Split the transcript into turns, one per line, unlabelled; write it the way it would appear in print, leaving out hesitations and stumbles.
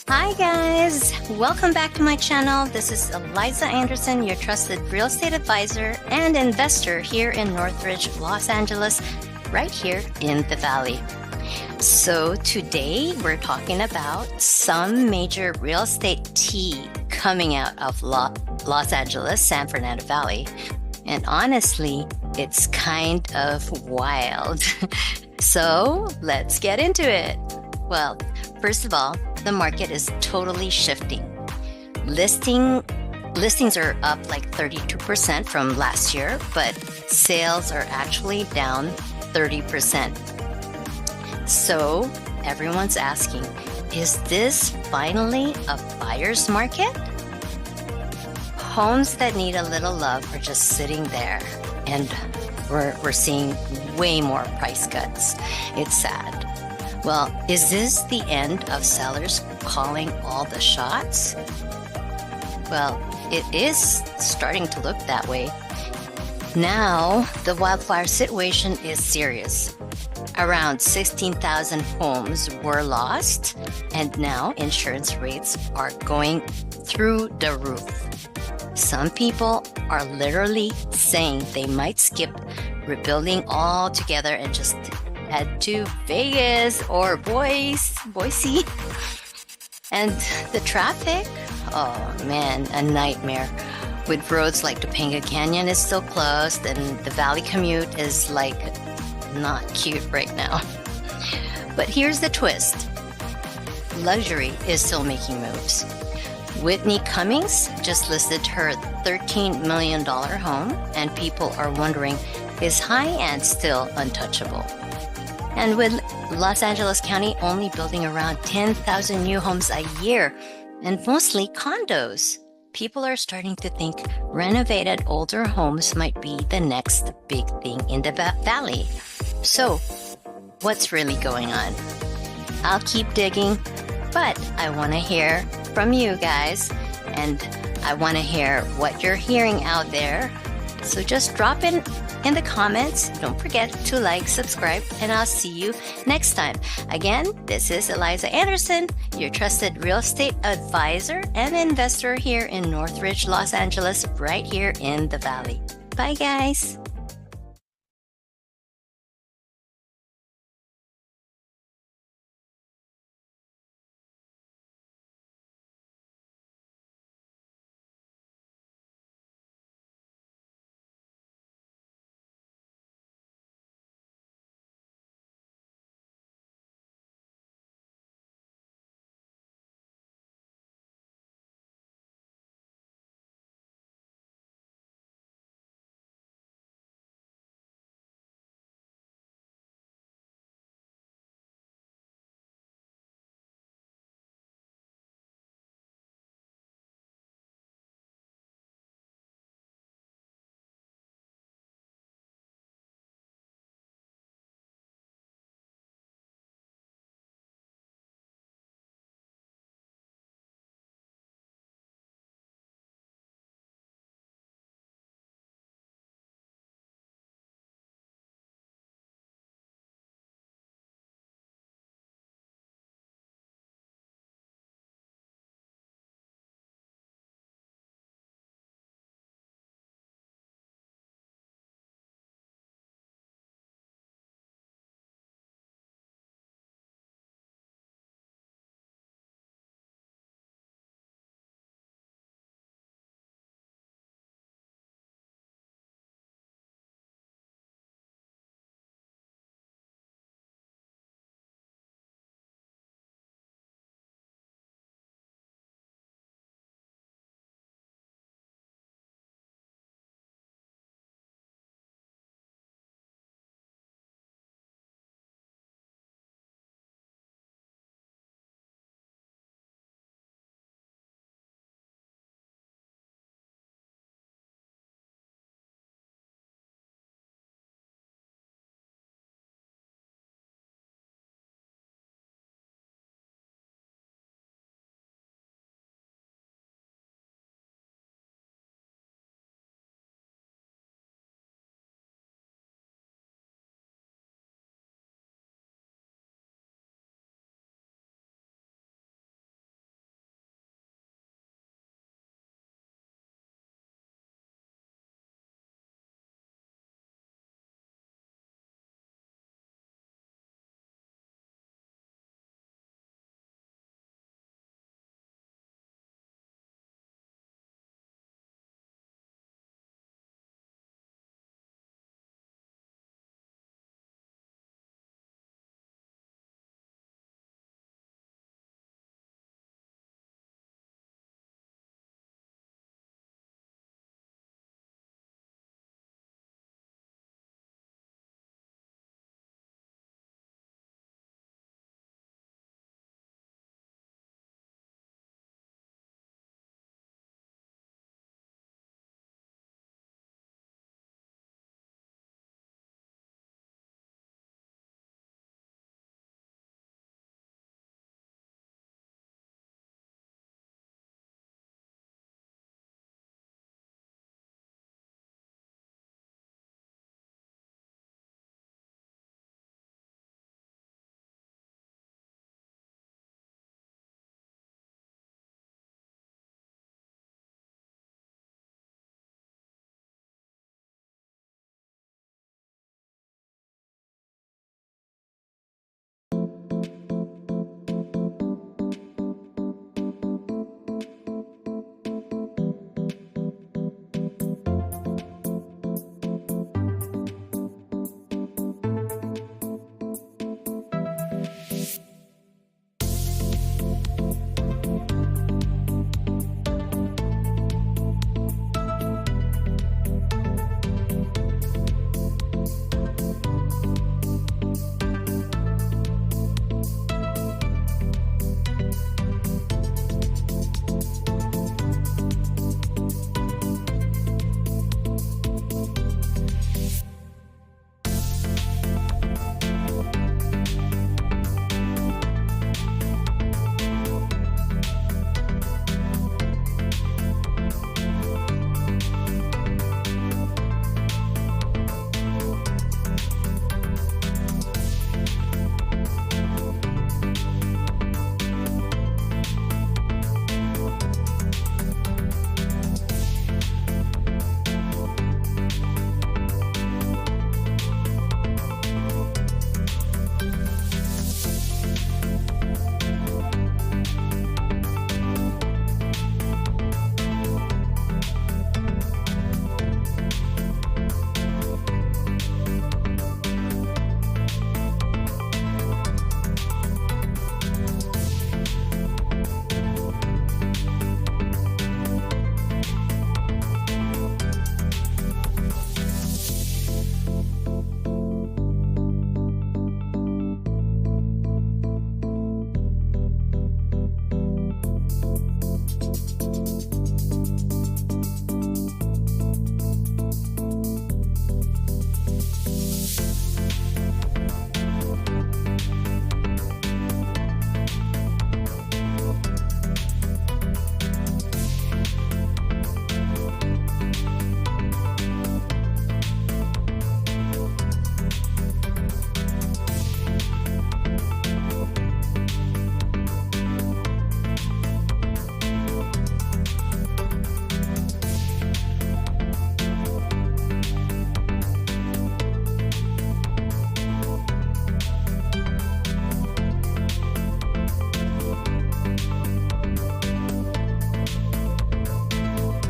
Hi guys, welcome back to my channel. This is Eliza Anderson, your trusted real estate advisor and investor here in Northridge, Los Angeles, right here in the Valley. So today we're talking about some major real estate tea coming out of Los Angeles, San Fernando Valley. And honestly, it's kind of wild. So let's get into it. Well, first of all, the market is totally shifting. Listings are up like 32% from last year, but sales are actually down 30%. So everyone's asking, is this finally a buyer's market? Homes that need a little love are just sitting there, and we're seeing way more price cuts. It's sad. Well, is this the end of sellers calling all the shots? Well, it is starting to look that way. Now, the wildfire situation is serious. Around 16,000 homes were lost, and now insurance rates are going through the roof. Some people are literally saying they might skip rebuilding altogether and just head to Vegas or Boise. And the traffic, oh man, a nightmare. With roads like Topanga Canyon is still closed, and the Valley commute is like not cute right now. But here's the twist. Luxury is still making moves. Whitney Cummings just listed her $13 million home, and people are wondering, is high-end still untouchable? And with Los Angeles County only building around 10,000 new homes a year, and mostly condos, people are starting to think renovated older homes might be the next big thing in the Valley. So, what's really going on? I'll keep digging, but I want to hear from you guys, and I want to hear what you're hearing out there. So just drop in the comments. Don't forget to like, subscribe, and I'll see you next time. Again, this is Eliza Anderson, your trusted real estate advisor and investor here in Northridge, Los Angeles, right here in the Valley. Bye, guys.